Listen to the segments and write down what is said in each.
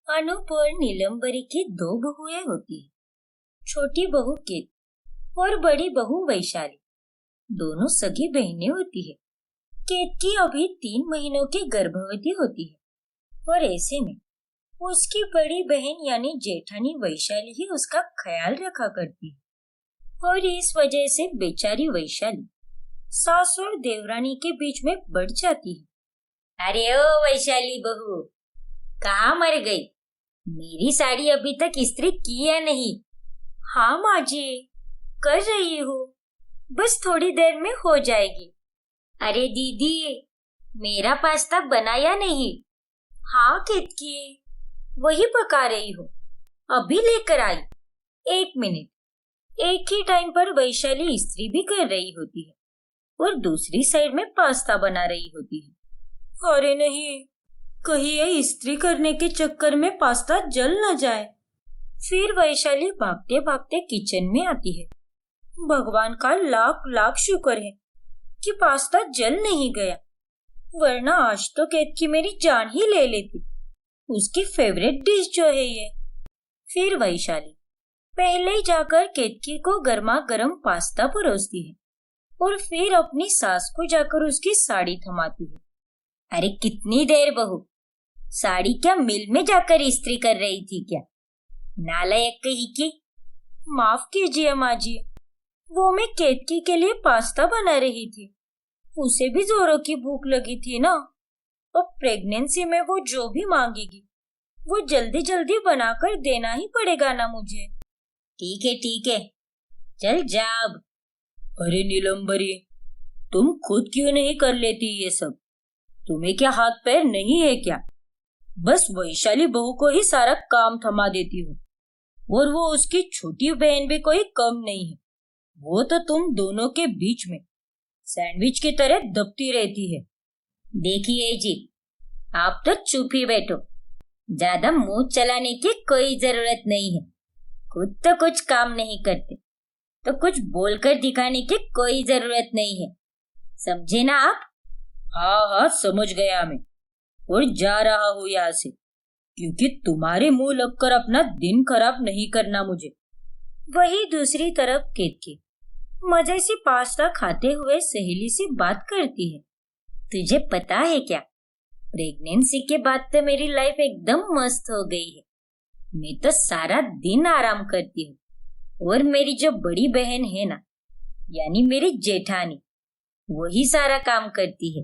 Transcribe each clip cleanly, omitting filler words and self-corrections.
अनूप और नीलम्बरी की दो बहुएं होती है। छोटी बहू केत और बड़ी बहू वैशाली दोनों सगी बहनें होती है। केतकी अभी 3 महीनों की गर्भवती होती है और ऐसे में उसकी बड़ी बहन यानी जेठानी वैशाली ही उसका ख्याल रखा करती है और इस वजह से बेचारी वैशाली सास और देवरानी के बीच में बढ़ जाती है। अरे ओ वैशाली बहू, कहाँ मर गई? मेरी साड़ी अभी तक इस्त्री की या नहीं? हाँ माँ जी, कर रही हूँ, बस थोड़ी देर में हो जाएगी। अरे दीदी, मेरा पास्ता बनाया नहीं? हाँ केतकी, वही पका रही हूँ, अभी लेकर आई। 1 मिनट। एक ही टाइम पर वैशाली इस्त्री भी कर रही होती है और दूसरी साइड में पास्ता बना रही होती है। अरे नहीं, कहीं ये इस्त्री करने के चक्कर में पास्ता जल न जाए। फिर वैशाली भागते भागते किचन में आती है। भगवान का लाख लाख शुक्र है कि पास्ता जल नहीं गया, वरना आज तो केतकी मेरी जान ही ले लेती। उसकी फेवरेट डिश जो है ये। फिर वैशाली पहले ही जाकर केतकी को गर्मा गर्म पास्ता परोसती है और फिर अपनी सास को जाकर उसकी साड़ी थमाती है। अरे कितनी देर बहू, साड़ी क्या मिल में जाकर इस्त्री कर रही थी क्या? नालायक कहीं की। माफ कीजिए माँ जी, वो मैं केतकी के लिए पास्ता बना रही थी। उसे भी जोरों की भूख लगी थी ना, अब प्रेगनेंसी में वो जो भी मांगेगी वो जल्दी जल्दी बनाकर देना ही पड़ेगा ना मुझे। ठीक है, चल जा अब। अरे नीलम्बरी, तुम खुद क्यों नहीं कर लेती ये सब? तुम्हें क्या हाथ पैर नहीं है क्या? बस वैशाली बहू को ही सारा काम थमा देती हो और वो उसकी छोटी बहन भी कोई कम नहीं है। वो तो तुम दोनों के बीच में सैंडविच की तरह दबती रहती है। देखिए जी, आप तो चुप ही बैठो, ज्यादा मुंह चलाने की कोई जरूरत नहीं है। खुद तो कुछ काम नहीं करते तो कुछ बोलकर दिखाने की कोई जरूरत नहीं है, समझे ना आप? हाँ, समझ गया मैं, और जा रहा हूँ यहाँ से, क्योंकि तुम्हारे मुंह लगकर अपना दिन खराब नहीं करना मुझे। वही दूसरी तरफ केतकी मजे से पास्ता खाते हुए सहेली से बात करती है। तुझे पता है क्या, प्रेगनेंसी के बाद तो मेरी लाइफ एकदम मस्त हो गई है। मैं तो सारा दिन आराम करती हूँ और मेरी जो बड़ी बहन है ना, यानी मेरी जेठानी, वही सारा काम करती है।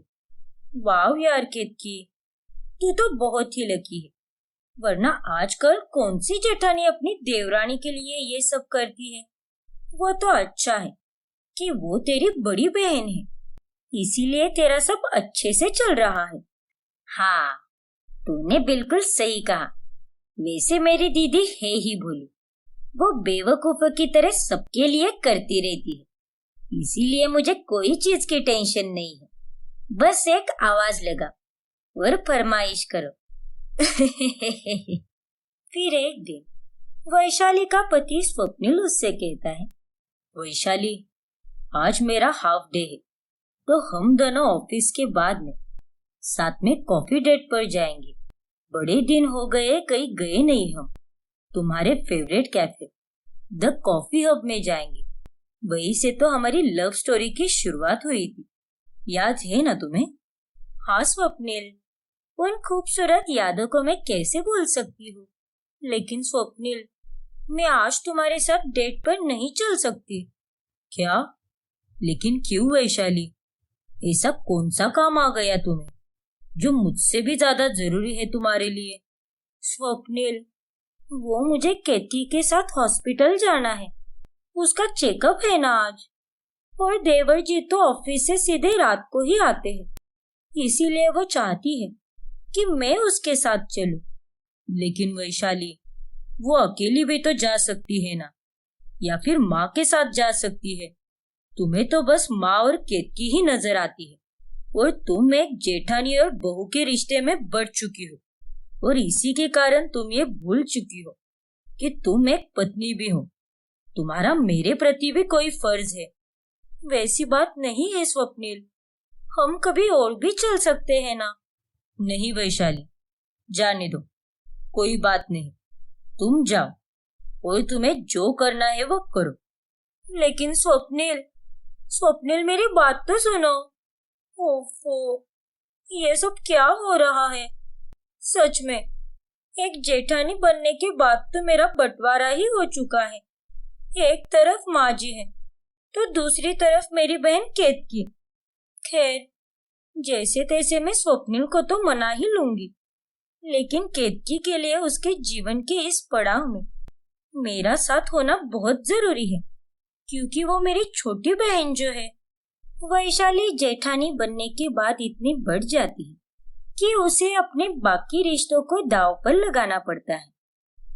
वाह यार केतकी, तू तो बहुत ही लकी है, वरना आजकल कौन सी जेठानी अपनी देवरानी के लिए ये सब करती है। वो तो अच्छा है कि वो तेरी बड़ी बहन है, इसीलिए तेरा सब अच्छे से चल रहा है। हाँ, तूने बिल्कुल सही कहा। वैसे मेरी दीदी है ही भोली, वो बेवकूफों की तरह सबके लिए करती रहती है, इसीलिए मुझे कोई चीज की टेंशन नहीं है। बस एक आवाज लगा और फरमाइश करो। फिर एक दिन वैशाली का पति स्वप्निल उससे कहता है, वैशाली, आज मेरा हाफ डे है, तो हम दोनों ऑफिस के बाद में साथ में कॉफी डेट पर जाएंगे। बड़े दिन हो गए कहीं गए नहीं हम। तुम्हारे favourite cafe the coffee hub में जाएंगे। वहीं से तो हमारी लव स्टोरी की शुरुआत हुई थी, याद है ना तुम्हें? हाँ स्वप्निल, उन खूबसूरत यादों को मैं कैसे भूल सकती हूँ। लेकिन स्वप्निल, मैं आज तुम्हारे साथ डेट पर नहीं चल सकती। क्या? लेकिन क्यों वैशाली? ऐसा कौन सा काम आ गया तुम्हें जो मुझसे भी ज्यादा जरूरी है तुम्हारे लिए? स्वप्निल, वो मुझे केतकी के साथ हॉस्पिटल जाना है, उसका चेकअप है ना आज, और देवर जी तो ऑफिस से सीधे रात को ही आते हैं, इसीलिए वो चाहती है कि मैं उसके साथ चलूं। लेकिन वैशाली, वो अकेली भी तो जा सकती है ना, या फिर माँ के साथ जा सकती है। तुम्हें तो बस माँ और केतकी ही नजर आती है, और तुम एक जेठानी और बहू के रिश्ते में बढ़ चुकी हो, और इसी के कारण तुम ये भूल चुकी हो कि तुम एक पत्नी भी हो। तुम्हारा मेरे प्रति भी कोई फर्ज है। वैसी बात नहीं है स्वप्निल, हम कभी और भी चल सकते हैं ना। नहीं वैशाली, जाने दो, कोई बात नहीं, तुम जाओ और तुम्हें जो करना है वो करो। लेकिन स्वप्निल, स्वप्निल मेरी बात तो सुनो। ओफो, ये सब क्या हो रहा है? सच में एक जेठानी बनने के बाद तो मेरा बंटवारा ही हो चुका है। एक तरफ माँ जी है तो दूसरी तरफ मेरी बहन केतकी। खैर, जैसे तैसे मैं स्वप्निल को तो मना ही लूंगी, लेकिन केतकी के लिए उसके जीवन के इस पड़ाव में मेरा साथ होना बहुत जरूरी है, क्योंकि वो मेरी छोटी बहन जो है, वैशाली जेठानी बनने के बाद इतनी बढ़ जाती है कि उसे अपने बाकी रिश्तों को दांव पर लगाना पड़ता है।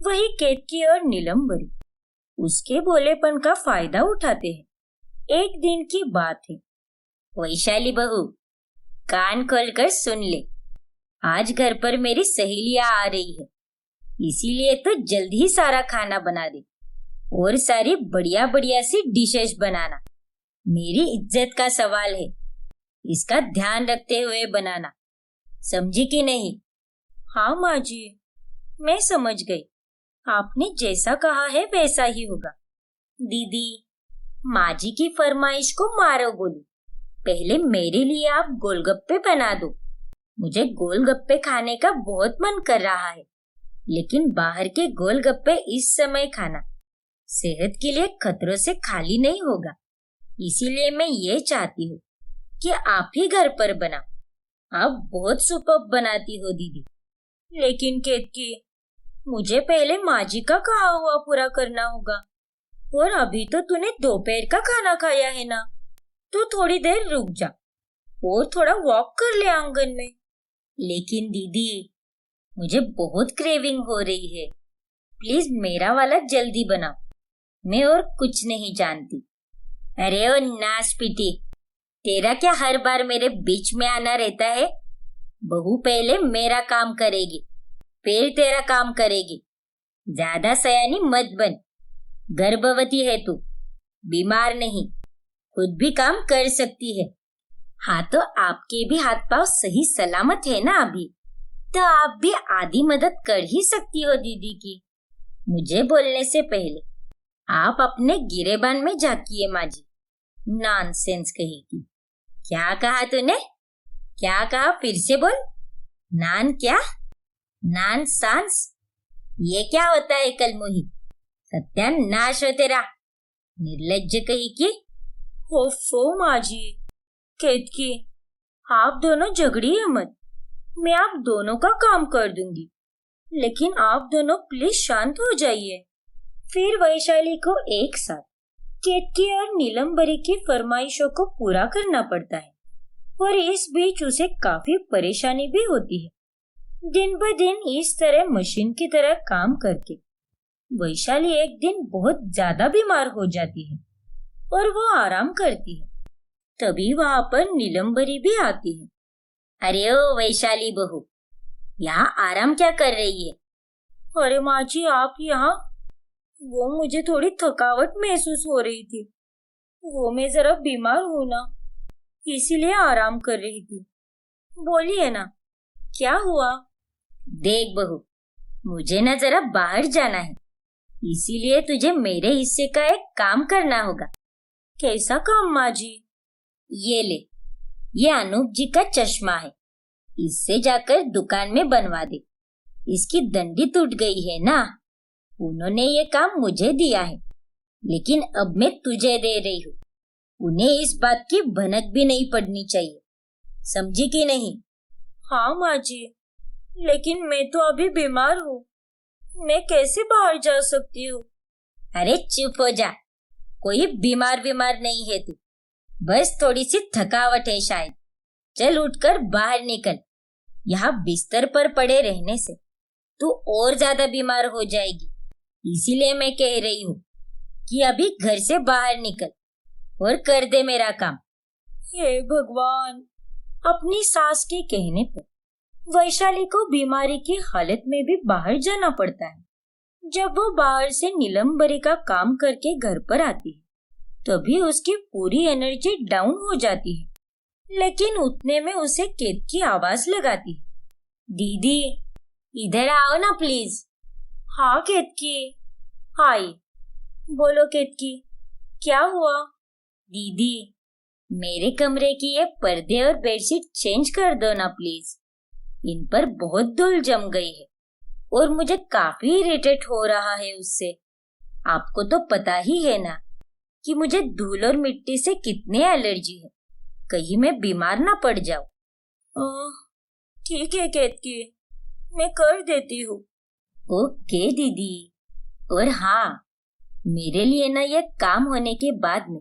वही केतकी और नीलम्बरी उसके भोलेपन का फायदा उठाते हैं। एक दिन की बात है। वैशाली बहू, कान खोलकर सुन ले, आज घर पर मेरी सहेलियां आ रही है, इसीलिए तो जल्दी ही सारा खाना बना दे और सारी बढ़िया बढ़िया सी डिशेस बनाना। मेरी इज्जत का सवाल है, इसका ध्यान रखते हुए बनाना, समझी कि नहीं? हाँ माँ जी, मैं समझ गई। आपने जैसा कहा है वैसा ही होगा। दीदी, माँ जी की फरमाइश को मारो गोली। पहले मेरे लिए आप गोलगप्पे बना दो। मुझे गोलगप्पे खाने का बहुत मन कर रहा है, लेकिन बाहर के गोलगप्पे इस समय खाना सेहत के लिए खतरों से खाली नहीं होगा। इसीलिए मैं ये चाहती हूँ कि आप ही घर पर बनाओ। आप बहुत सुपर्ब बनाती हो दीदी। लेकिन केतकी, मुझे पहले माँ जी का कहा हुआ पूरा करना होगा, और अभी तो तूने दोपहर का खाना खाया है ना, तो थोड़ी देर रुक जा और थोड़ा वॉक कर ले आंगन में। लेकिन दीदी, मुझे बहुत क्रेविंग हो रही है, प्लीज मेरा वाला जल्दी बनाओ, मैं और कुछ नहीं जानती। अरे ओ नासपीटी, तेरा क्या हर बार मेरे बीच में आना रहता है? बहू पहले मेरा काम करेगी, फिर तेरा काम करेगी। ज्यादा सयानी मत बन। गर्भवती है तू, बीमार नहीं, खुद भी काम कर सकती है। हाँ, तो आपके भी हाथ पांव सही सलामत है ना अभी, तो आप भी आधी मदद कर ही सकती हो दीदी की। मुझे बोलने से पहले आप अपने गिरेबान में झांकिए माँ जी। नॉनसेंस कहेगी। क्या कहा तूने? क्या कहा? फिर से बोल। नान क्या? नान सांस? ये क्या होता है कलमुही? सत्यानाश हो तेरा, निर्लज्ज कही की। ओफो माँ जी, केतकी, आप दोनों झगड़िए मत, मैं आप दोनों का काम कर दूंगी, लेकिन आप दोनों प्लीज शांत हो जाइए। फिर वैशाली को एक साथ केतकी और नीलम्बरी की फरमाइशों को पूरा करना पड़ता है, और इस बीच उसे काफी परेशानी भी होती है। दिन ब दिन इस तरह मशीन की तरह काम करके वैशाली एक दिन बहुत ज्यादा बीमार हो जाती है और वो आराम करती है। तभी वहां पर नीलम्बरी भी आती है। अरे ओ वैशाली बहू, यहाँ आराम क्या कर रही है? अरे माँ जी, आप यहाँ? वो मुझे थोड़ी थकावट महसूस हो रही थी, वो मैं जरा बीमार हूँ ना, इसीलिए आराम कर रही थी। बोलिए ना, क्या हुआ? देख बहू, मुझे ना जरा बाहर जाना है, इसीलिए तुझे मेरे हिस्से का एक काम करना होगा। कैसा काम माँ जी? ये ले, ये अनूप जी का चश्मा है, इससे जाकर दुकान में बनवा दे। इसकी डंडी टूट गई है ना, उन्होंने ये काम मुझे दिया है, लेकिन अब मैं तुझे दे रही हूँ। उन्हें इस बात की भनक भी नहीं पड़नी चाहिए, समझी कि नहीं? हाँ माँ जी, लेकिन मैं तो अभी बीमार हूँ, मैं कैसे बाहर जा सकती हूँ? अरे चुप हो जा, कोई बीमार नहीं है तू, बस थोड़ी सी थकावट है शायद। चल उठकर बाहर निकल, यहाँ बिस्तर पर पड़े रहने से तू और ज्यादा बीमार हो जाएगी। इसीलिए मैं कह रही हूँ कि अभी घर से बाहर निकल और कर दे मेरा काम। हे भगवान, अपनी सास के कहने पर वैशाली को बीमारी की हालत में भी बाहर जाना पड़ता है। जब वो बाहर से नीलम्बरी का काम करके घर पर आती है, तभी उसकी पूरी एनर्जी डाउन हो जाती है। लेकिन उतने में उसे केत की आवाज लगाती है। दीदी, इधर आओ ना प्लीज। हाँ केतकी। हाय। बोलो केतकी, क्या हुआ? दीदी, मेरे कमरे की ये पर्दे और बेडशीट चेंज कर दो ना प्लीज। इन पर बहुत धूल जम गई है और मुझे काफी इरिटेट हो रहा है उससे। आपको तो पता ही है ना कि मुझे धूल और मिट्टी से कितनी एलर्जी है। कहीं मैं बीमार ना पड़ जाऊं। ठीक है केतकी, मैं कर देती हूँ। ओके दीदी। और हाँ, मेरे लिए ना ये काम होने के बाद में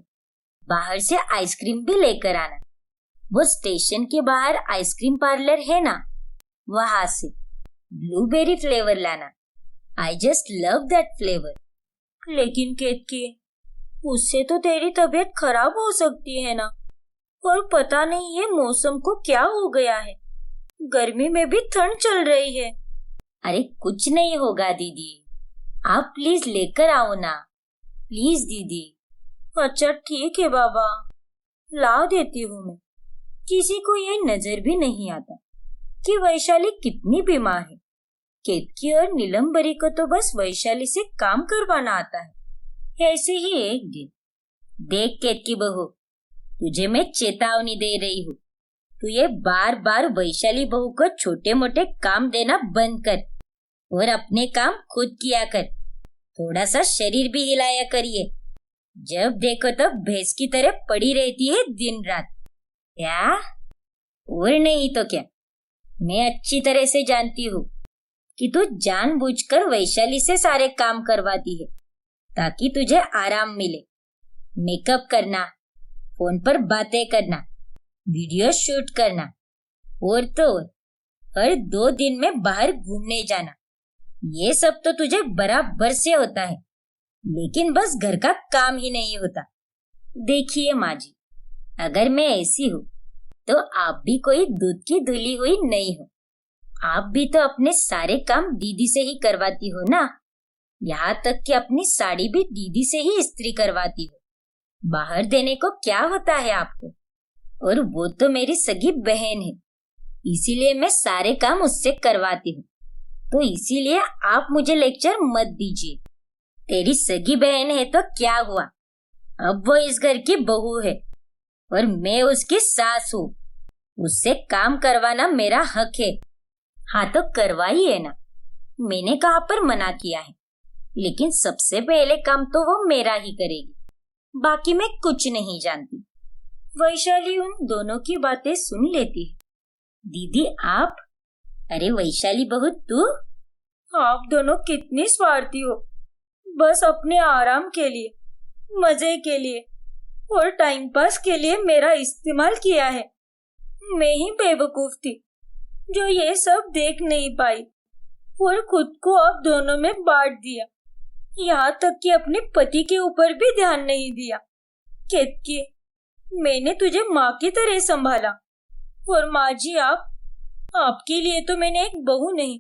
बाहर से आइसक्रीम भी लेकर आना। वो स्टेशन के बाहर आइसक्रीम पार्लर है ना, वहां से ब्लूबेरी फ्लेवर लाना। I just love that flavour. लेकिन केतकी, उससे तो तेरी तबीयत खराब हो सकती है ना। और पता नहीं ये मौसम को क्या हो गया है, गर्मी में भी ठंड चल रही है। अरे कुछ नहीं होगा दीदी, आप प्लीज लेकर आओ ना। प्लीज दीदी। अच्छा ठीक है बाबा, ला देती हूँ मैं। किसी को ये नजर भी नहीं आता कि वैशाली कितनी बीमार है। केतकी और नीलम्बरी को तो बस वैशाली से काम करवाना आता है। ऐसे ही एक दिन, देख केतकी बहू, तुझे मैं चेतावनी दे रही हूँ। तू ये बार बार वैशाली बहू को छोटे मोटे काम देना बंद कर और अपने काम खुद किया कर। थोड़ा सा शरीर भी हिलाया करिए। जब देखो तब भैंस की तरह पड़ी रहती है दिन रात। क्या? और नहीं तो क्या, मैं अच्छी तरह से जानती हूँ कि तू जानबूझकर वैशाली से सारे काम करवाती है ताकि तुझे आराम मिले। मेकअप करना, फोन पर बातें करना, वीडियो शूट करना, और तो और हर 2 दिन में बाहर घूमने जाना, ये सब तो तुझे बराबर से होता है। लेकिन बस घर का काम ही नहीं होता। देखिए माँ जी, अगर मैं ऐसी हूँ तो आप भी कोई दूध की धुली हुई नहीं हो। आप भी तो अपने सारे काम दीदी से ही करवाती हो ना। यहाँ तक कि अपनी साड़ी भी दीदी से ही इस्त्री करवाती हो। बाहर देने को क्या होता है आपको? और वो तो मेरी सगी बहन है, इसीलिए मैं सारे काम उससे करवाती हूँ। तो इसीलिए आप मुझे लेक्चर मत दीजिए। तेरी सगी बहन है तो क्या हुआ, अब वो इस घर की बहू है और मैं उसकी सास हूँ। उससे काम करवाना मेरा हक है। हाँ तो करवाइए ना, मैंने कहाँ पर मना किया है। लेकिन सबसे पहले काम तो वो मेरा ही करेगी, बाकी मैं कुछ नहीं जानती। वैशाली उन दोनों की बातें सुन लेती है। दीदी आप? अरे वैशाली बहू तू? आप दोनों कितनी स्वार्थी हो। बस अपने आराम के लिए, मजे के लिए और टाइम पास के लिए मेरा इस्तेमाल किया है। मैं ही बेवकूफ थी जो ये सब देख नहीं पाई और खुद को आप दोनों में बांट दिया। यहाँ तक कि अपने पति के ऊपर भी ध्यान नहीं दिया। केतकी, मैंने तुझे माँ की तरह संभाला और माँ जी आपके लिए तो मैंने एक बहू नहीं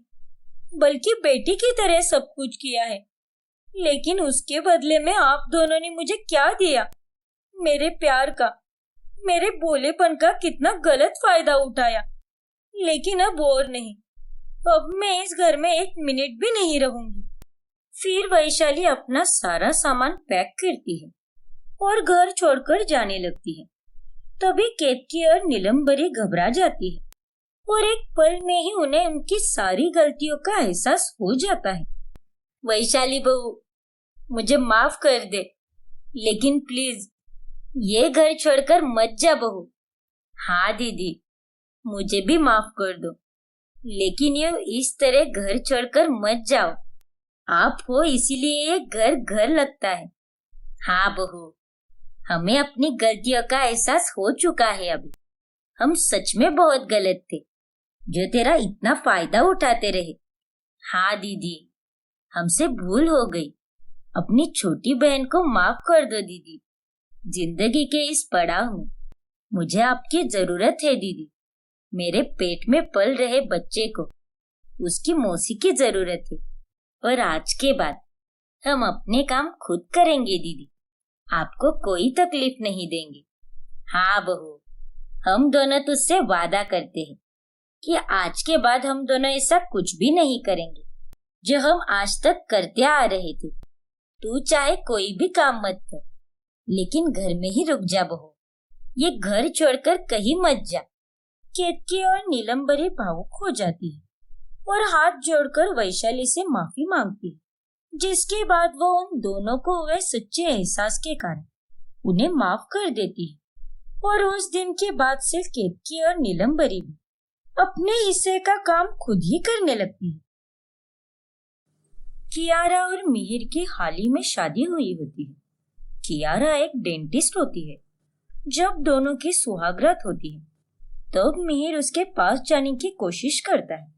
बल्कि बेटी की तरह सब कुछ किया है। लेकिन उसके बदले में आप दोनों ने मुझे क्या दिया? मेरे प्यार का, मेरे भोलेपन का कितना गलत फायदा उठाया। लेकिन अब और नहीं, अब मैं इस घर में 1 मिनट भी नहीं रहूंगी। फिर वैशाली अपना सारा सामान पैक करती है और घर छोड़कर जाने लगती है। तभी केतकी और नीलम्बरी घबरा जाती है और एक पल में ही उन्हें उनकी सारी गलतियों का एहसास हो जाता है। वैशाली बहू, मुझे माफ कर दे, लेकिन प्लीज ये घर छोड़कर मत जा बहू। हाँ दीदी, मुझे भी माफ कर दो, लेकिन ये इस तरह घर छोड़कर मत जाओ। आप हो इसीलिए ये घर घर लगता है। हाँ बहू, हमें अपनी गलतियों का एहसास हो चुका है। अभी हम सच में बहुत गलत थे जो तेरा इतना फायदा उठाते रहे। हाँ दीदी, हमसे भूल हो गई। अपनी छोटी बहन को माफ कर दो दीदी। जिंदगी के इस पड़ाव में मुझे आपकी जरूरत है दीदी। मेरे पेट में पल रहे बच्चे को उसकी मौसी की जरूरत है और आज के बाद हम अपने काम खुद करेंगे दीदी। आपको कोई तकलीफ नहीं देंगे। हाँ बहू, हम दोनों तुझसे वादा करते हैं कि आज के बाद हम दोनों ऐसा कुछ भी नहीं करेंगे जो हम आज तक करते आ रहे थे। तू चाहे कोई भी काम मत कर, लेकिन घर में ही रुक जा बहू। ये घर छोड़कर कहीं मत जा। केतकी और नीलम्बरी भावुक हो जाती है और हाथ जोड़कर वैशाली से माफी मांगती है, जिसके बाद वो उन दोनों को हुए सच्चे एहसास के कारण उन्हें माफ कर देती है। और उस दिन के बाद से केतकी और नीलम्बरी भी अपने हिस्से का काम खुद ही करने लगती है। कियारा और मिहिर की हाल ही में शादी हुई होती है। कियारा एक डेंटिस्ट होती है। जब दोनों की सुहागरात होती है तब मिहिर उसके पास जाने की कोशिश करता है।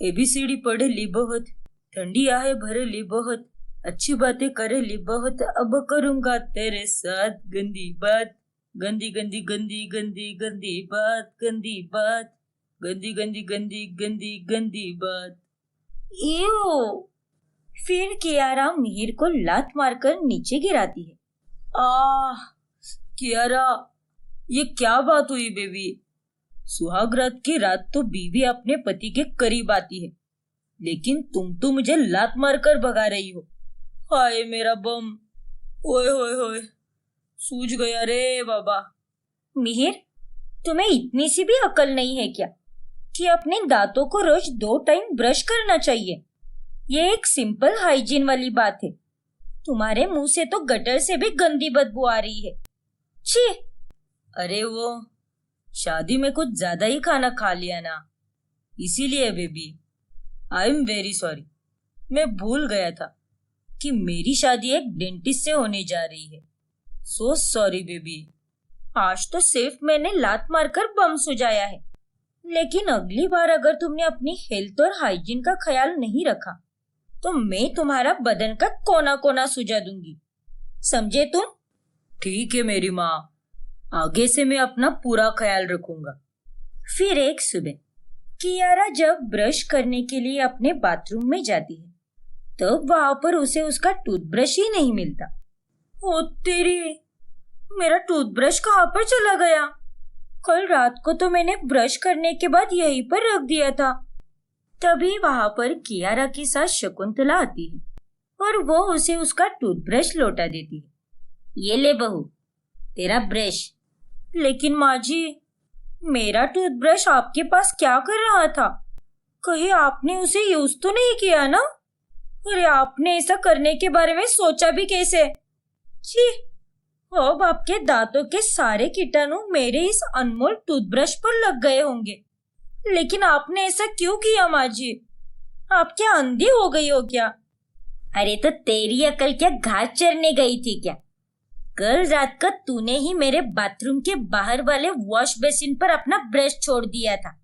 ABCD पढ़े ली बहुत, ठंडी आहे भरे ली बहुत, अच्छी बातें करे ली बहुत, अब करूंगा तेरे साथ गंदी बात, गंदी गंदी गंदी गंदी गंदी बात, गंदी बात, गंदी गंदी गंदी गंदी गंदी बात। एओ! फिर कियारा मिहिर को लात मारकर नीचे गिराती है। आह कियारा, ये क्या बात हुई बेबी? सुहागरात की रात तो बीवी अपने पति के करीब आती है, लेकिन तुम तो मुझे लात मारकर भगा रही हो। हाय मेरा बम, ओए होए होए, सूझ गया रे बाबा। मिहिर, तुम्हें इतनी सी भी अकल नहीं है क्या कि अपने दांतों को रोज 2 टाइम ब्रश करना चाहिए? ये एक सिंपल हाइजीन वाली बात है। तुम्हारे मुंह से तो गटर से भी गंदी बदबू आ रही है। छी! अरे वो शादी में कुछ ज्यादा ही खाना खा लिया ना, इसीलिए baby. I am very sorry. मैं भूल गया था कि मेरी शादी एक डेंटिस्ट से होने जा रही है। So sorry baby. आज तो सिर्फ मैंने लात मारकर बम सुझाया है, लेकिन अगली बार अगर तुमने अपनी हेल्थ और हाइजीन का ख्याल नहीं रखा तो मैं तुम्हारा बदन का कोना कोना सुझा दूंगी, समझे तुम? ठीक है मेरी माँ, आगे से मैं अपना पूरा ख्याल रखूंगा। फिर एक सुबह कियारा जब ब्रश करने के लिए अपने बाथरूम में जाती है तब वहां पर उसे उसका टूथब्रश ही नहीं मिलता। ओ तेरी, मेरा टूथब्रश कहाँ पर चला गया? कल रात को तो मैंने ब्रश करने के बाद यहीं पर रख दिया था। तभी वहां पर कियारा की सास शकुंतला आती है और वो उसे उसका टूथब्रश लौटा देती है। ये ले बहू, तेरा ब्रश। लेकिन माँ जी, मेरा टूथब्रश आपके पास क्या कर रहा था? कहीं आपने उसे यूज तो नहीं किया ना? अरे आपने ऐसा करने के बारे में सोचा भी कैसे? छी! अब आपके दांतों के सारे कीटाणु मेरे इस अनमोल टूथब्रश पर लग गए होंगे। लेकिन आपने ऐसा क्यों किया माँ जी? आप क्या अंधी हो गई हो क्या? अरे तो तेरी अकल क्या घास चरने गई थी क्या? कल रात को तूने ही मेरे बाथरूम के बाहर वाले वॉश बेसिन पर अपना ब्रश छोड़ दिया था।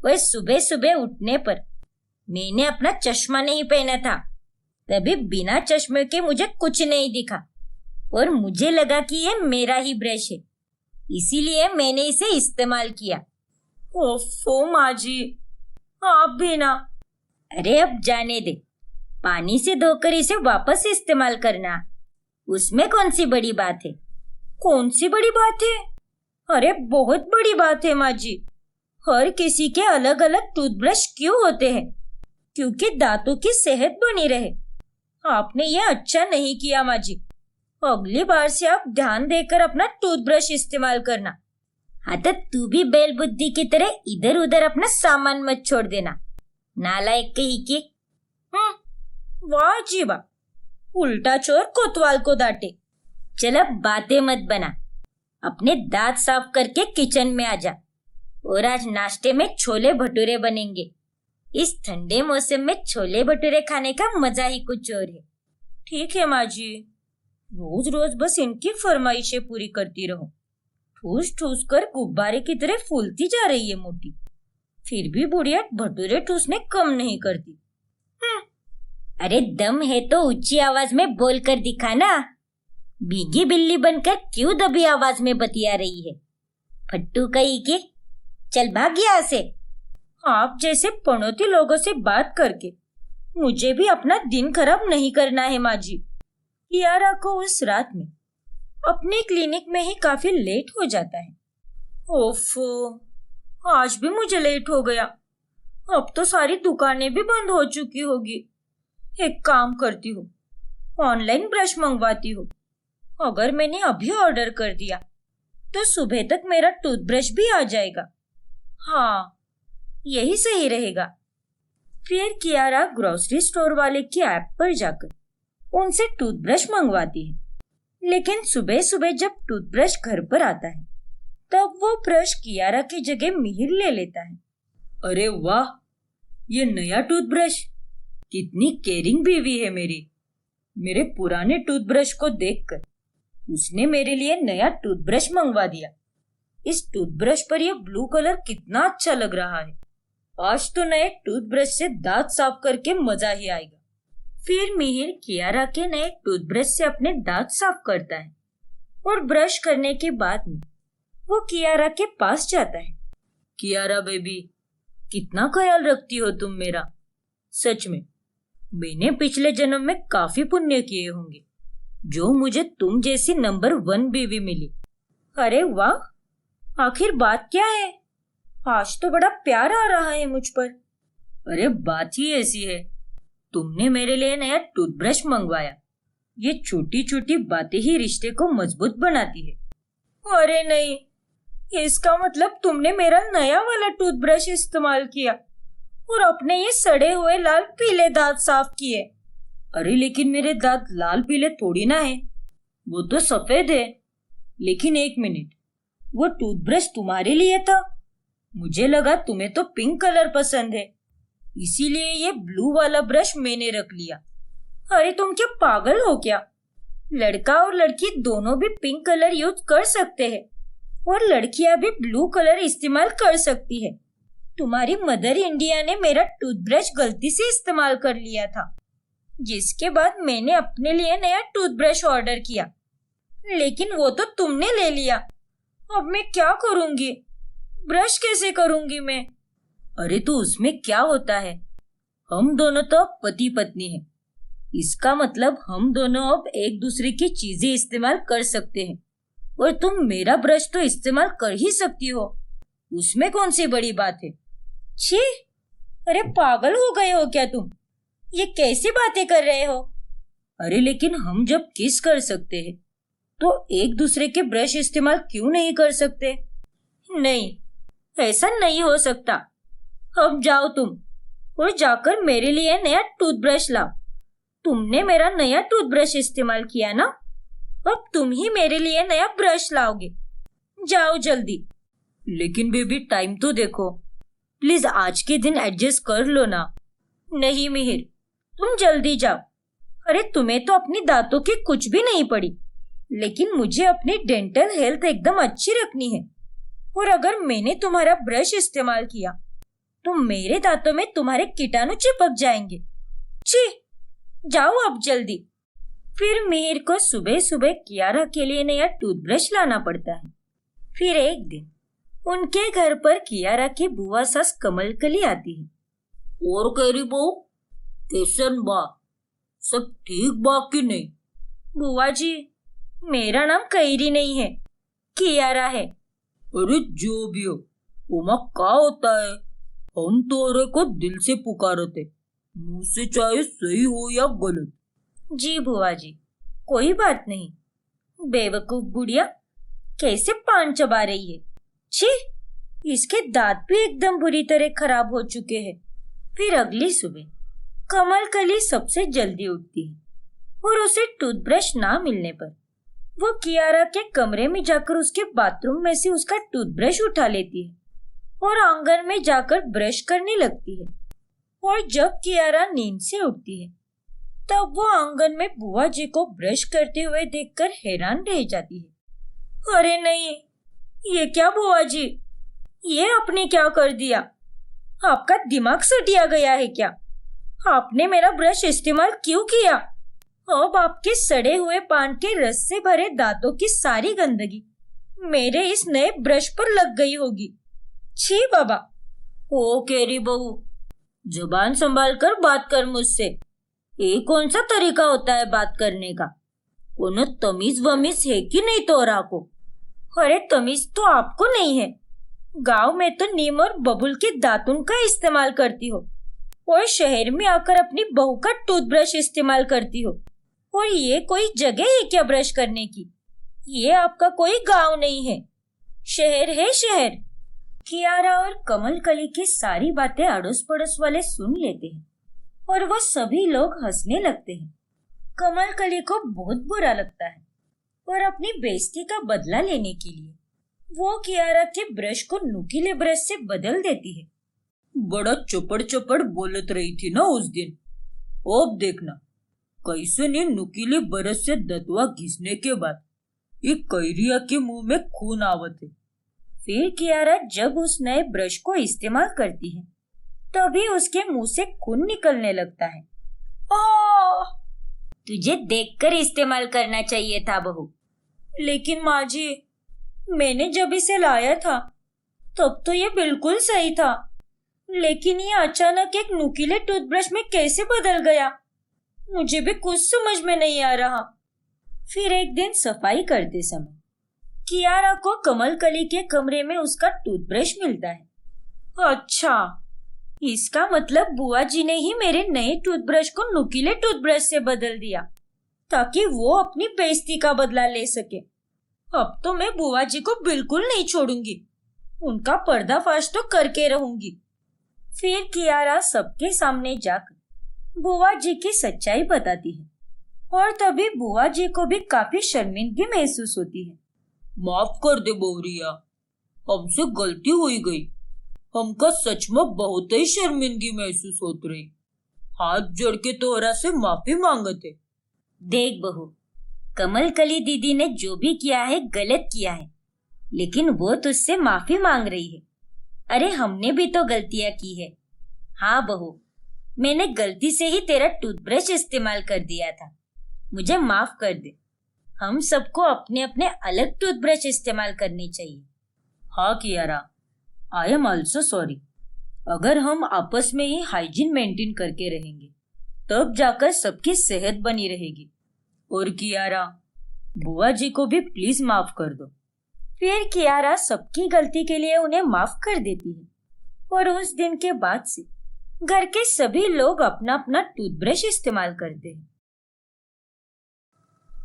वह सुबह सुबह उठने पर मैंने अपना चश्मा नहीं पहना था, तभी बिना चश्मे के मुझे कुछ नहीं दिखा और मुझे लगा कि ये मेरा ही ब्रश है, इसीलिए मैंने इसे इस्तेमाल किया। ओफो माँ जी, आप भी ना। अरे अब जाने दे, पानी से धोकर इसे वापस इस्तेमाल करना, उसमें कौन सी बड़ी बात है? कौन सी बड़ी बात है? अरे बहुत बड़ी बात है माँ जी। हर किसी के अलग अलग टूथब्रश क्यों होते हैं? क्योंकि दांतों की सेहत बनी रहे। आपने ये अच्छा नहीं किया माँ जी। अगली बार से आप ध्यान देकर अपना टूथब्रश इस्तेमाल करना। हाँ तो तू भी बैल बुद्धि की तरह इधर उधर अपना सामान मत छोड़ देना, नालायक कहीं की। वाह जी वाह, उल्टा चोर कोतवाल को डांटे। चल अब बातें मत बना, अपने दांत साफ करके किचन में आ जा। और आज नाश्ते में छोले भटूरे बनेंगे। इस ठंडे मौसम में छोले भटूरे खाने का मजा ही कुछ और है। ठीक है माँ जी, रोज रोज बस इनकी फरमाइशें पूरी करती रहो। ठूस ठूस कर गुब्बारे की तरह फूलती जा रही है मोटी, फिर भी बुढ़िया भटूरे ठूसने कम नहीं करती। अरे दम है तो ऊंची आवाज में बोलकर दिखाना। भीगी बिल्ली बनकर क्यों दबी आवाज में बतिया रही है? फट्टू कहीं की, चल भाग यहाँ से। आप जैसे पनौती लोगों से बात करके मुझे भी अपना दिन खराब नहीं करना है माँ जी। कियारा को उस रात में अपने क्लिनिक में ही काफी लेट हो जाता है। ओफो, आज भी मुझे लेट हो गया। अब तो सारी दुकानें भी बंद हो चुकी होगी। एक काम करती हूँ, ऑनलाइन ब्रश मंगवाती हूँ। अगर मैंने अभी ऑर्डर कर दिया तो सुबह तक मेरा टूथब्रश भी आ जाएगा। हाँ, यही सही रहेगा। फिर कियारा ग्रोसरी स्टोर वाले की ऐप पर जाकर उनसे टूथब्रश मंगवाती है। लेकिन सुबह सुबह जब टूथब्रश घर पर आता है तब वो ब्रश कियारा की जगह मिहिर ले लेता है। अरे वाह, ये नया टूथब्रश! कितनी केयरिंग बीवी है मेरी। मेरे पुराने टूथब्रश को देखकर उसने मेरे लिए नया टूथब्रश मंगवा दिया। इस टूथब्रश पर यह ब्लू कलर कितना अच्छा लग रहा है। आज तो नए टूथब्रश से दांत साफ करके मजा ही आएगा। फिर मिहिर कियारा के नए टूथब्रश से अपने दांत साफ करता है और ब्रश करने के बाद में वो कियारा के पास जाता है। कियारा बेबी, कितना ख्याल रखती हो तुम मेरा। सच में मैंने पिछले जन्म में काफी पुण्य किए होंगे जो मुझे तुम जैसी नंबर 1 बीवी मिली। अरे वाह, आखिर बात क्या है? आज तो बड़ा प्यार आ रहा है मुझ पर। अरे बात ही ऐसी है, तुमने मेरे लिए नया टूथब्रश मंगवाया। ये छोटी छोटी बातें ही रिश्ते को मजबूत बनाती है। अरे नहीं, इसका मतलब तुमने मेरा नया वाला टूथब्रश इस्तेमाल किया और अपने ये सड़े हुए लाल पीले दांत साफ किए। अरे लेकिन मेरे दांत लाल पीले थोड़ी ना है, वो तो सफेद है। लेकिन एक मिनट, वो टूथब्रश तुम्हारे लिए था। मुझे लगा तुम्हें तो पिंक कलर पसंद है, इसीलिए ये ब्लू वाला ब्रश मैंने रख लिया। अरे तुम क्या पागल हो क्या? लड़का और लड़की दोनों भी पिंक कलर यूज कर सकते हैं और लड़कियां भी ब्लू कलर इस्तेमाल कर सकती है। तुम्हारी मदर इंडिया ने मेरा टूथब्रश गलती से इस्तेमाल कर लिया था, जिसके बाद मैंने अपने लिए नया टूथब्रश ऑर्डर किया। लेकिन वो तो तुमने ले लिया। अब मैं क्या करूंगी? ब्रश कैसे करूंगी मैं? अरे तो उसमें क्या होता है, हम दोनों तो पति पत्नी हैं। इसका मतलब हम दोनों अब एक दूसरे की चीजें इस्तेमाल कर सकते हैं और तुम मेरा ब्रश तो इस्तेमाल कर ही सकती हो। उसमें कौन सी बड़ी बात है? छी! अरे पागल हो गए हो क्या तुम? ये कैसी बातें कर रहे हो? अरे लेकिन हम जब किस कर सकते हैं तो एक दूसरे के ब्रश इस्तेमाल क्यों नहीं कर सकते? नहीं, ऐसा नहीं हो सकता। अब जाओ तुम और जाकर मेरे लिए नया टूथब्रश लाओ। तुमने मेरा नया टूथब्रश इस्तेमाल किया ना, अब तुम ही मेरे लिए नया ब्रश लाओगे। जाओ जल्दी। लेकिन बेबी टाइम तो देखो, प्लीज आज के दिन एडजस्ट कर लो ना। नहीं मिहिर, तुम जल्दी जाओ। अरे तुम्हें तो अपनी दांतों की कुछ भी नहीं पड़ी, लेकिन मुझे अपनी डेंटल हेल्थ एकदम अच्छी रखनी है। और अगर मैंने तुम्हारा ब्रश इस्तेमाल किया तो मेरे दांतों में तुम्हारे कीटाणु चिपक जाएंगे। छी! जाओ अब जल्दी। फिर मिहिर को सुबह सुबह कियारा के लिए नया टूथब्रश लाना पड़ता है। फिर एक दिन उनके घर पर कियारा की बुआ सास कमलकली आती है। और कैरी बहू, कैसन बा? सब ठीक बा कि नहीं? बुआ जी, मेरा नाम कैरी नहीं है, कियारा है। अरे जो भी हो, उमा का होता है? हम तो अरे को दिल से पुकारते, मुंह से चाहे सही हो या गलत। जी बुआ जी, कोई बात नहीं। बेवकूफ बुढ़िया, कैसे पान चबा रही है। छी! इसके दांत भी एकदम बुरी तरह खराब हो चुके हैं। फिर अगली सुबह कमलकली सबसे जल्दी उठती है और उसे टूथब्रश ना मिलने पर वो कियारा के कमरे में जाकर उसके बाथरूम में से उसका टूथब्रश उठा लेती है और आंगन में जाकर ब्रश करने लगती है। और जब कियारा नींद से उठती है तब वो आंगन में बुआ जी को ब्रश करते हुए देखकर हैरान रह जाती है। अरे नहीं, ये क्या बुआ जी, ये आपने क्या कर दिया? आपका दिमाग सटिया गया है क्या? आपने मेरा ब्रश इस्तेमाल क्यों किया? अब आपके सड़े हुए पान के रस से भरे दांतों की सारी गंदगी मेरे इस नए ब्रश पर लग गई होगी। छी बाबा। ओ केरी बहू, जुबान संभाल कर बात कर मुझसे। ये कौन सा तरीका होता है बात करने का? कोनो तमीज वमीज है कि नहीं तोरा को? अरे तमीज तो आपको नहीं है, गांव में तो नीम और बबुल के दातुन का इस्तेमाल करती हो और शहर में आकर अपनी बहू का टूथब्रश इस्तेमाल करती हो। और ये कोई जगह है क्या ब्रश करने की? ये आपका कोई गांव नहीं है, शहर है शहर। कियारा और कमल कली की सारी बातें अड़ोस पड़ोस वाले सुन लेते हैं और वो सभी लोग हंसने लगते हैं। कमल कली को बहुत बुरा लगता है और अपनी बेइज्जती का बदला लेने के लिए वो कियारा के ब्रश को नुकीले ब्रश से बदल देती है। बड़ा चपड़ चपड़ बोलत रही थी ना उस दिन। अब देखना कैसे ने नुकीले ब्रश से दतवा घिसने के बाद एक कैरिया के मुंह में खून आवत है। फिर कियारा जब उस नए ब्रश को इस्तेमाल करती है तभी उसके मुंह से खून निकलने लगता है। तुझे देखकर इस्तेमाल करना चाहिए था बहू। लेकिन माँ जी, मैंने जब इसे लाया था तब तो ये बिल्कुल सही था, लेकिन ये अचानक एक नुकीले टूथब्रश में कैसे बदल गया, मुझे भी कुछ समझ में नहीं आ रहा। फिर एक दिन सफाई करते समय कियारा को कमल कली के कमरे में उसका टूथब्रश मिलता है। अच्छा, इसका मतलब बुआ जी ने ही मेरे नए टूथब्रश को नुकीले टूथब्रश से बदल दिया ताकि वो अपनी बेइज्जती का बदला ले सके। अब तो मैं बुआ जी को बिल्कुल नहीं छोड़ूंगी, उनका पर्दाफाश तो करके रहूंगी। फिर कियारा सबके सामने जाकर बुआ जी की सच्चाई बताती है और तभी बुआ जी को भी काफी शर्मिंदगी महसूस होती है। माफ कर दे बोरिया, हमसे गलती हुई गई। हमका सच में बहुत ही शर्मिंदगी महसूस होत रही। हाथ जोड़ के तोहरा से माफी मांगते। देख बहू, कमल कली दीदी ने जो भी किया है गलत किया है, लेकिन वो तुझसे माफी मांग रही है। अरे हमने भी तो गलतियां की है। हाँ बहू, मैंने गलती से ही तेरा टूथब्रश इस्तेमाल कर दिया था, मुझे माफ कर दे। हम सबको अपने अपने अलग टूथब्रश इस्तेमाल करनी चाहिए। हाँ Kiara, I am also sorry. अगर हम आपस में ही हाइजीन मेंटेन करके रहेंगे तब जाकर सबकी सेहत बनी रहेगी। और कियारा, बुआ जी को भी प्लीज माफ कर दो। फिर कियारा सबकी गलती के लिए उन्हें माफ कर देती है और उस दिन के बाद से घर के सभी लोग अपना अपना टूथब्रश इस्तेमाल करते हैं।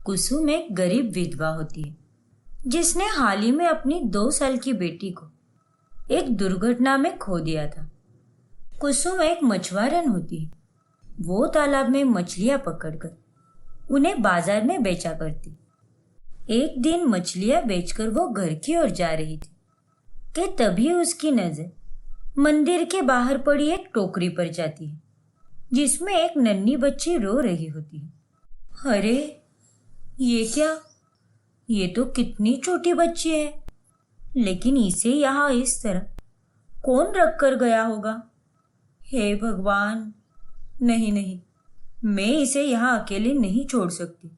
कुसुम एक गरीब विधवा होती है जिसने हाल ही में अपनी 2 साल की बेटी को एक दुर्घटना में खो दिया था। कुसुम एक मछुआरन होती है। वो तालाब में मछलियां पकड़कर उन्हें बाजार में बेचा करती। एक दिन मछलियां बेचकर वो घर की ओर जा रही थी कि तभी उसकी नजर मंदिर के बाहर पड़ी एक टोकरी पर जाती है जिसमें एक नन्ही बच्ची रो रही होती है। अरे ये क्या, ये तो कितनी छोटी बच्ची है, लेकिन इसे यहाँ इस तरह कौन रख कर गया होगा? हे भगवान, नहीं नहीं, मैं इसे यहाँ अकेले नहीं छोड़ सकती।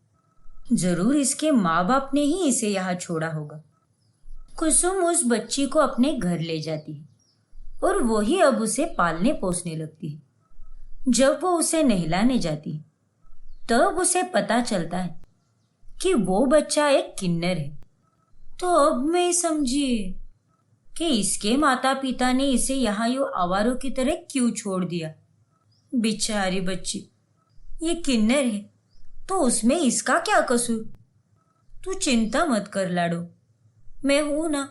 जरूर इसके माँ बाप ने ही इसे यहाँ छोड़ा होगा। कुसुम उस बच्ची को अपने घर ले जाती है और वही अब उसे पालने पोसने लगती है। जब वो उसे नहलाने जाती है तब उसे पता चलता है कि वो बच्चा एक किन्नर है। तो अब मैं समझी कि इसके माता पिता ने इसे यहाँ यूं आवारों की तरह क्यों छोड़ दिया। बेचारी बच्ची, ये किन्नर है तो उसमें इसका क्या कसूर? तू चिंता मत कर लाडो, मैं हूं ना।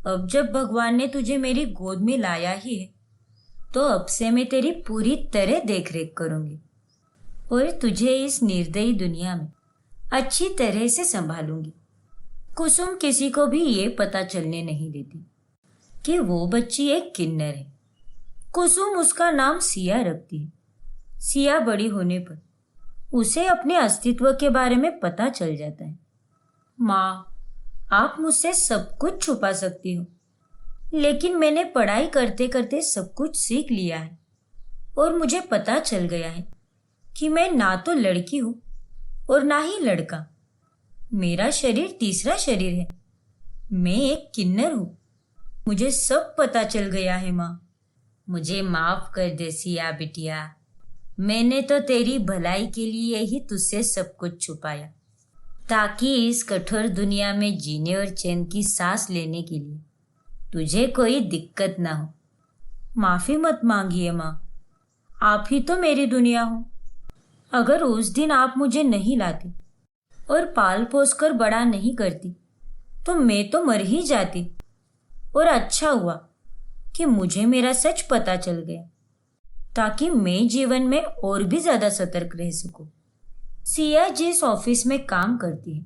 अब जब भगवान ने तुझे मेरी गोद में लाया ही है तो अब से मैं तेरी पूरी तरह देख रेख करूंगी और तुझे इस निर्दयी दुनिया में अच्छी तरह से संभालूंगी। कुसुम किसी को भी ये पता चलने नहीं देती कि वो बच्ची एक किन्नर है। कुसुम उसका नाम सिया रखती है। सिया बड़ी होने पर उसे अपने अस्तित्व के बारे में पता चल जाता है। माँ, आप मुझसे सब कुछ छुपा सकती हो, लेकिन मैंने पढ़ाई करते करते सब कुछ सीख लिया है और मुझे पता चल गया है कि मैं ना तो लड़की हूँ और ना ही लड़का। मेरा शरीर तीसरा शरीर है। मैं एक किन्नर हूँ। मुझे सब पता चल गया है माँ। मुझे माफ कर दे सिया बिटिया। मैंने तो तेरी भलाई के लिए ही तुझसे सब कुछ छुपाया ताकि इस कठोर दुनिया में जीने और चैन की सांस लेने के लिए तुझे कोई दिक्कत ना हो। माफी मत मांगिए माँ, आप ही तो मेरी दुनिया हो। अगर उस दिन आप मुझे नहीं लाती और पाल पोस कर बड़ा नहीं करती तो मैं तो मर ही जाती। और अच्छा हुआ कि मुझे मेरा सच पता चल गया, ताकि मैं जीवन में और भी ज्यादा सतर्क रह सकूं। सिया जिस ऑफिस में काम करती है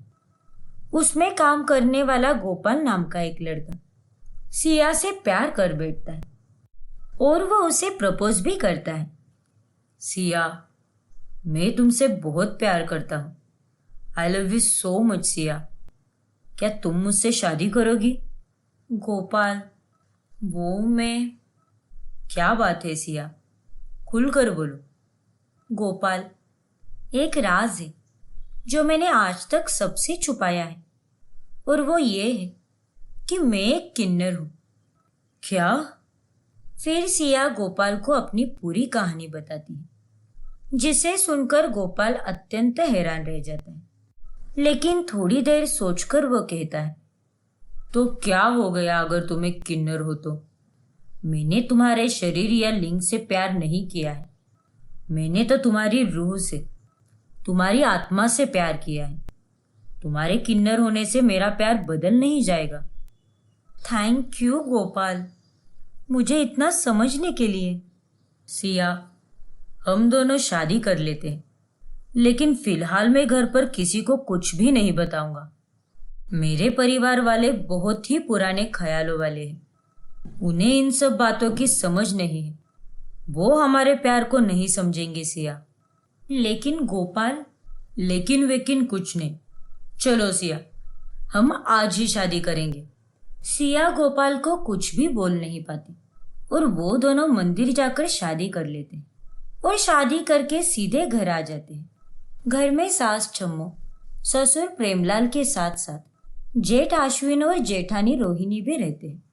उसमें काम करने वाला गोपाल नाम का एक लड़का सिया से प्यार कर बैठता है और वो उसे प्रपोज भी करता है। सिया, मैं तुमसे बहुत प्यार करता हूँ। I love you so much Siya. क्या तुम मुझसे शादी करोगी? गोपाल, वो मैं। क्या बात है सिया, खुलकर बोलो। गोपाल, एक राज है जो मैंने आज तक सबसे छुपाया है, और वो ये है कि मैं एक किन्नर हूं। क्या? फिर सिया गोपाल को अपनी पूरी कहानी बताती है, जिसे सुनकर गोपाल अत्यंत हैरान रह जाता है। लेकिन थोड़ी देर सोचकर वो कहता है, तो क्या हो गया अगर तुम एक किन्नर हो तो? मैंने तुम्हारे शरीर या लिंग से प्यार नहीं किया है, मैंने तो तुम्हारी रूह से, तुम्हारी आत्मा से प्यार किया है। तुम्हारे किन्नर होने से मेरा प्यार बदल नहीं जाएगा। थैंक यू गोपाल, मुझे इतना समझने के लिए। सिया, हम दोनों शादी कर लेते हैं, लेकिन फिलहाल मैं घर पर किसी को कुछ भी नहीं बताऊंगा। मेरे परिवार वाले बहुत ही पुराने ख्यालों वाले हैं, उन्हें इन सब बातों की समझ नहीं है, वो हमारे प्यार को नहीं समझेंगे सिया। लेकिन गोपाल, लेकिन वेकिन कुछ नहीं। चलो सिया, हम आज ही शादी करेंगे। सिया गोपाल को कुछ भी बोल नहीं पाती और वो दोनों मंदिर जाकर शादी कर लेते हैं और शादी करके सीधे घर आ जाते हैं। घर में सास छम्मो, ससुर प्रेमलाल के साथ साथ जेठ आश्विन और जेठानी रोहिणी भी रहते हैं।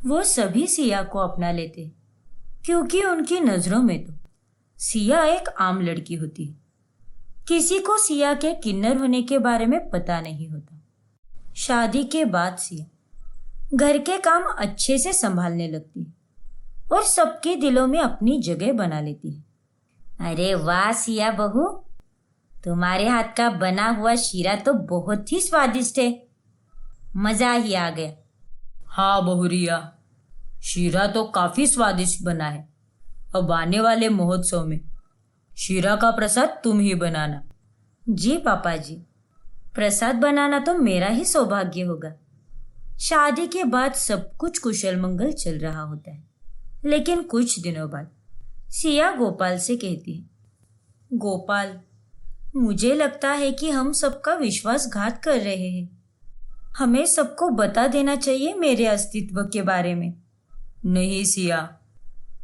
वो सभी सिया को अपना लेते हैं, क्योंकि उनकी नजरों में तो सिया एक आम लड़की होती है। किसी को सिया के किन्नर होने के बारे में पता नहीं होता। शादी के बाद सिया घर के काम अच्छे से संभालने लगती है और सबके दिलों में अपनी जगह बना लेती है। अरे वाह सिया बहू, तुम्हारे हाथ का बना हुआ शीरा तो बहुत ही स्वादिष्ट है, मजा ही आ गया। हाँ बहुरिया, शीरा तो काफी स्वादिष्ट बना है। अब आने वाले महोत्सव में शीरा का प्रसाद तुम ही बनाना। जी पापा जी, प्रसाद बनाना तो मेरा ही सौभाग्य होगा। शादी के बाद सब कुछ कुशल मंगल चल रहा होता है, लेकिन कुछ दिनों बाद सिया गोपाल से कहती है, गोपाल, मुझे लगता है कि हम सबका विश्वासघात कर रहे हैं। हमें सबको बता देना चाहिए मेरे अस्तित्व के बारे में। नहीं सिया,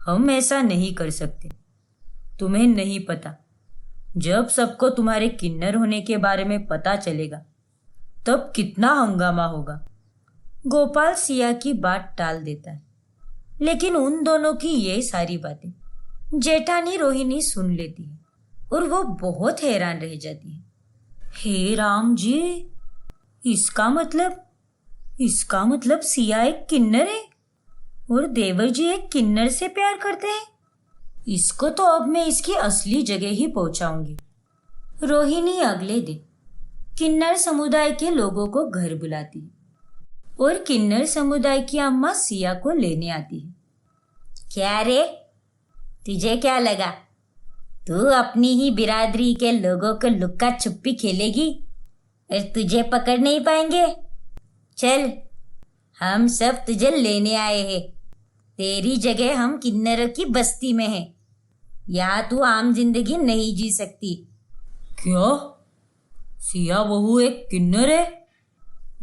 हम ऐसा नहीं कर सकते। तुम्हें नहीं पता, जब सबको तुम्हारे किन्नर होने के बारे में पता चलेगा तब कितना हंगामा होगा। गोपाल सिया की बात टाल देता है, लेकिन उन दोनों की ये सारी बातें जेठानी रोहिणी सुन लेती है और वो बहुत हैरान रह जाती है। हे राम जी, इसका मतलब सिया एक किन्नर है और देवर जी एक किन्नर से प्यार करते हैं। इसको तो अब मैं इसकी असली जगह ही पहुंचाऊंगी। रोहिणी अगले दिन किन्नर समुदाय के लोगों को घर बुलाती है और किन्नर समुदाय की अम्मा सिया को लेने आती है। क्या रे, तुझे क्या लगा तू अपनी ही बिरादरी के लोगों को लुक्का छुपी खेलेगी और तुझे पकड़ नहीं पाएंगे? चल, हम सब तुझे लेने आए हैं। तेरी जगह हम किन्नरों की बस्ती में है। यहाँ तू आम जिंदगी नहीं जी सकती। क्या? सिया बहू एक किन्नर है?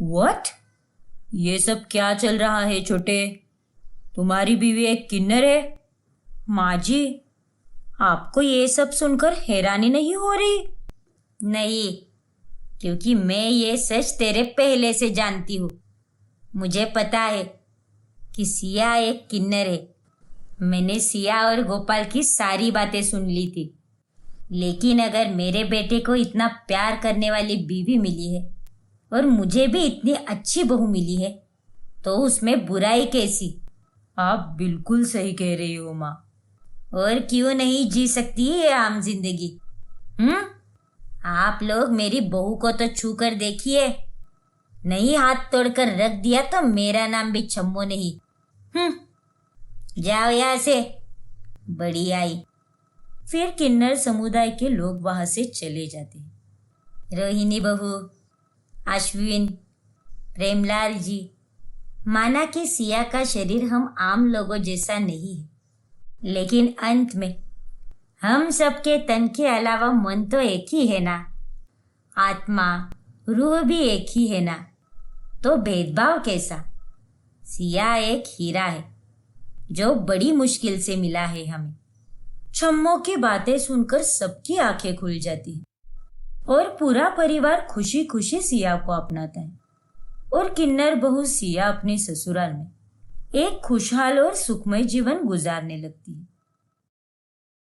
व्हाट? ये सब क्या चल रहा है छोटे? तुम्हारी बीवी एक किन्नर है? माँ जी, आपको ये सब सुनकर हैरानी नहीं हो रही? नहीं, क्योंकि मैं ये सच तेरे पहले से जानती हूँ। मुझे पता है कि सिया एक किन्नर है। मैंने सिया और गोपाल की सारी बातें सुन ली थी। लेकिन अगर मेरे बेटे को इतना प्यार करने वाली बीवी मिली है और मुझे भी इतनी अच्छी बहू मिली है, तो उसमें बुराई कैसी? आप बिल्कुल सही कह रही हो माँ। और क्यों नहीं जी सकती ये आम जिंदगी? आप लोग मेरी बहू को तो छू कर देखिए, नहीं हाथ तोड़कर रख दिया तो मेरा नाम भी छम्मो नहीं। जाओ यहाँ से, बड़ी आई। फिर किन्नर समुदाय के लोग वहां से चले जाते हैं। रोहिणी बहू, अश्विन, प्रेमलाल जी, माना कि सिया का शरीर हम आम लोगों जैसा नहीं है, लेकिन अंत में हम सबके तन के अलावा मन तो एक ही है ना, आत्मा रूह भी एक ही है ना, तो भेदभाव कैसा? सिया एक हीरा है जो बड़ी मुश्किल से मिला है हमें। छम्मो की बातें सुनकर सबकी आंखें खुल जाती हैं और पूरा परिवार खुशी खुशी सिया को अपनाता है और किन्नर बहू सिया अपने ससुराल में एक खुशहाल और सुखमय जीवन गुजारने लगती है।